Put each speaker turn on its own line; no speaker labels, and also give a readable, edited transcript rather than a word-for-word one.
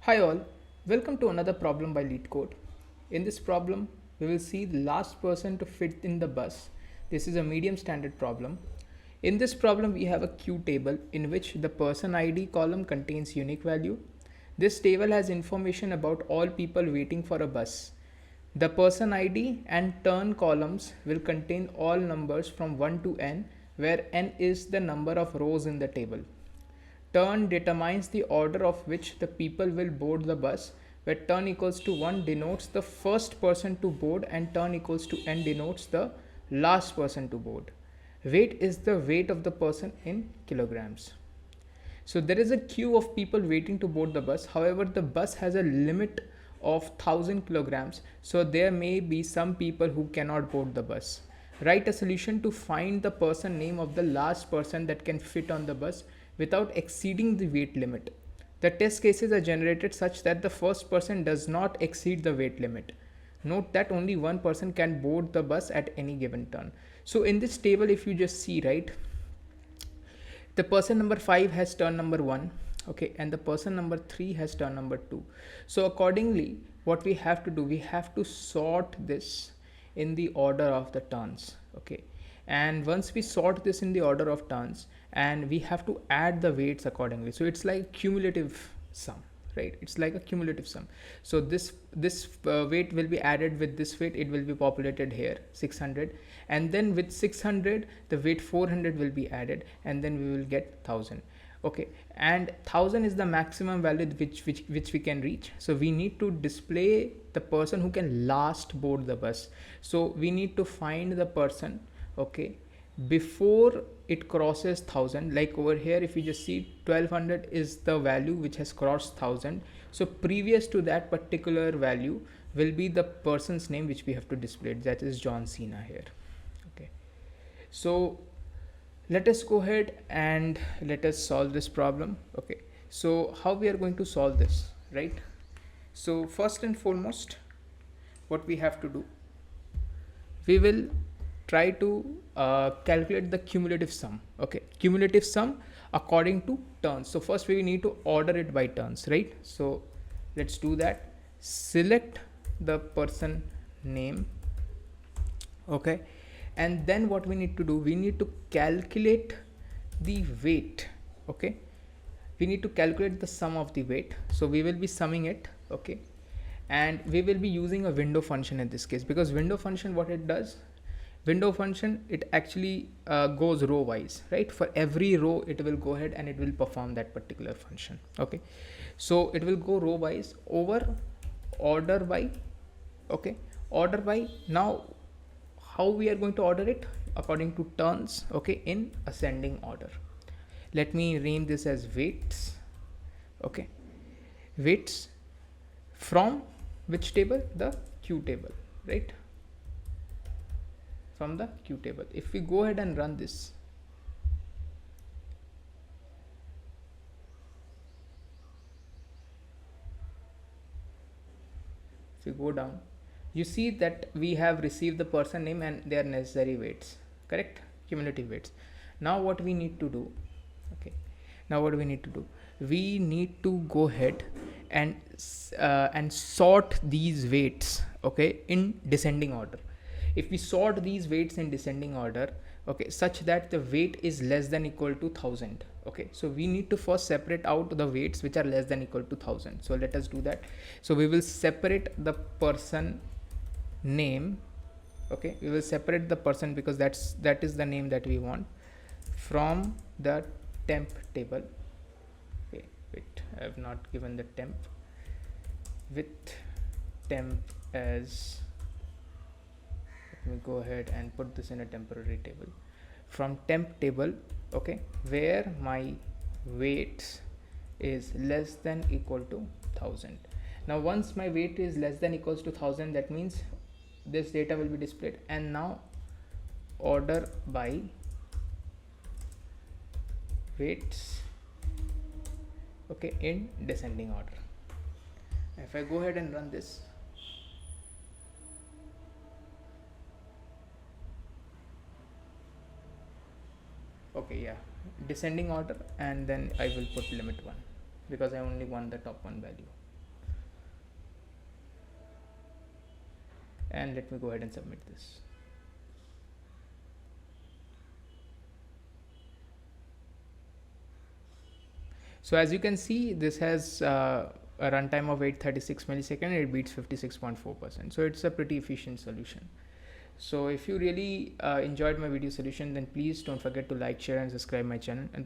Hi all, welcome to another problem by LeetCode. In this problem, we will see the last person to fit in the bus. This is a medium standard problem. In this problem, we have a queue table in which the person ID column contains unique value. This table has information about all people waiting for a bus. The person ID and turn columns will contain all numbers from 1 to n, where n is the number of rows in the table. Turn determines the order of which the people will board the bus, where turn equals to 1 denotes the first person to board and turn equals to n denotes the last person to board. Weight is the weight of the person in kilograms. So there is a queue of people waiting to board the bus. However, the bus has a limit of 1000 kilograms. So there may be some people who cannot board the bus. Write a solution to find the person name of the last person that can fit on the bus without exceeding the weight limit. The test cases are generated such that the first person does not exceed the weight limit. Note that only one person can board the bus at any given turn. So in this table, if you just see, right, the person number 5 has turn number 1, okay, and the person number 3 has turn number 2. So accordingly, what we have to do, we have to sort this in the order of the turns, okay. And once we sort this in the order of turns, and we have to add the weights accordingly, so it's like cumulative sum, right? It's like a cumulative sum. So this weight will be added with this weight, it will be populated here 600, and then with 600 the weight 400 will be added, and then we will get 1000. Okay, and 1000 is the maximum value which we can reach. So we need to display the person who can last board the bus. So we need to find the person, okay, before it crosses 1000. Like over here, if you just see, 1200 is the value which has crossed 1000. So previous to that particular value will be the person's name which we have to display, that is John Cena here. Okay, so let us go ahead and let us solve this problem. Okay, so how we are going to solve this, right? So first and foremost, what we have to do, we will try to calculate the cumulative sum. Okay, cumulative sum according to turns. So first we need to order it by turns, right? So let's do that. Select the person name, okay, and then what we need to do, we need to calculate the weight. Okay, we need to calculate the sum of the weight, so we will be summing it. Okay, and we will be using a window function in this case, because window function, what it does, window function, it actually goes row wise, right? For every row it will go ahead and it will perform that particular function. Okay, so it will go row wise over order by. Okay, order by. Now how we are going to order it? According to turns, okay, in ascending order. Let me name this as weights. Okay, weights from which table? The queue table, right? From the queue table. If we go ahead and run this, if we go down, you see that we have received the person name and their necessary weights, correct? Cumulative weights. Now what we need to do, okay, now what we need to do, we need to go ahead and sort these weights, okay, in descending order. If we sort these weights in descending order, okay, such that the weight is less than equal to 1000. Okay, so we need to first separate out the weights which are less than equal to 1000. So let us do that. So we will separate the person name. Okay, we will separate the person because that is the name that we want from the temp table. Okay, wait, I have not given the temp, with temp as, let me go ahead and put this in a temporary table, from temp table, okay, where my weight is less than equal to 1000. Now once my weight is less than equals to 1000, that means this data will be displayed. And now order by weights, okay, in descending order. If I go ahead and run this, okay, yeah, descending order, and then I will put limit 1 because I only want the top one value. And let me go ahead and submit this. So as you can see, this has a runtime of 836 milliseconds. It beats 56.4%. So it's a pretty efficient solution. So if you really enjoyed my video solution, then please don't forget to like, share and subscribe my channel, and please